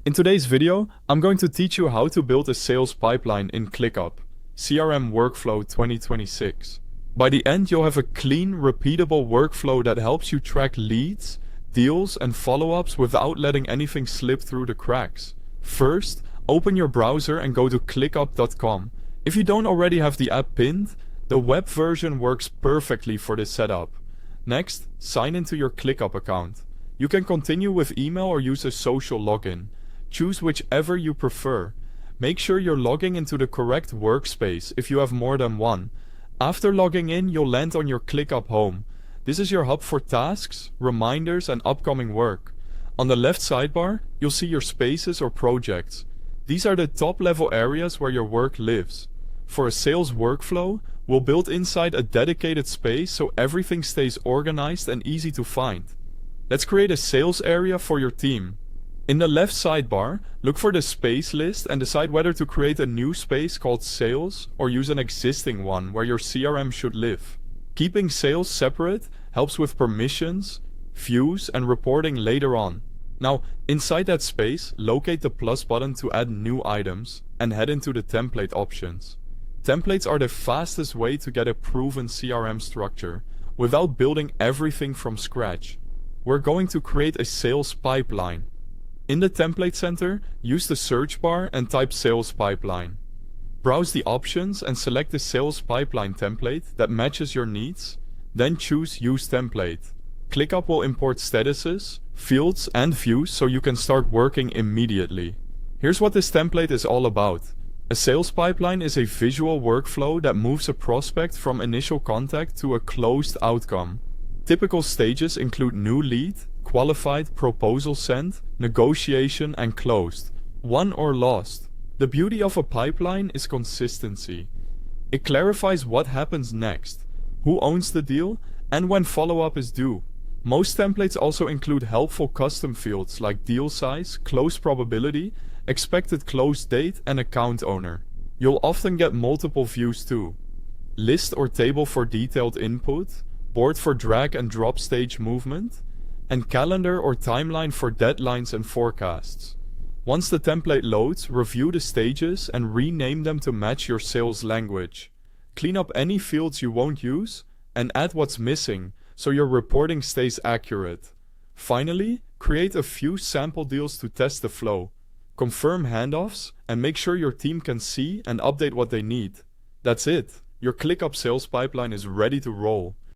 In today's video, I'm going to teach you how to build a sales pipeline in ClickUp, CRM Workflow 2026. By the end, you'll have a clean, repeatable workflow that helps you track leads, deals, and follow-ups without letting anything slip through the cracks. First, open your browser and go to clickup.com. If you don't already have the app pinned, the web version works perfectly for this setup. Next, sign into your ClickUp account. You can continue with email or use a social login. Choose whichever you prefer. Make sure you're logging into the correct workspace if you have more than one. After logging in, you'll land on your ClickUp home. This is your hub for tasks, reminders, and upcoming work. On the left sidebar, you'll see your spaces or projects. These are the top-level areas where your work lives. For a sales workflow, we'll build inside a dedicated space so everything stays organized and easy to find. Let's create a sales area for your team. In the left sidebar, look for the space list and decide whether to create a new space called Sales or use an existing one where your CRM should live. Keeping sales separate helps with permissions, views, and reporting later on. Now, inside that space, locate the plus button to add new items and head into the template options. Templates are the fastest way to get a proven CRM structure without building everything from scratch. We're going to create a sales pipeline. In the Template Center, use the search bar and type Sales Pipeline. Browse the options and select the Sales Pipeline template that matches your needs, then choose Use Template. ClickUp will import statuses, fields, and views so you can start working immediately. Here's what this template is all about. A sales pipeline is a visual workflow that moves a prospect from initial contact to a closed outcome. Typical stages include new lead, qualified, proposal sent, negotiation, and closed, won or lost. The beauty of a pipeline is consistency. It clarifies what happens next, who owns the deal, and when follow-up is due. Most templates also include helpful custom fields like deal size, close probability, expected close date, and account owner. You'll often get multiple views too. List or table for detailed input, board for drag and drop stage movement, and calendar or timeline for deadlines and forecasts. Once the template loads, review the stages and rename them to match your sales language. Clean up any fields you won't use and add what's missing so your reporting stays accurate. Finally, create a few sample deals to test the flow. Confirm handoffs and make sure your team can see and update what they need. That's it. Your ClickUp sales pipeline is ready to roll.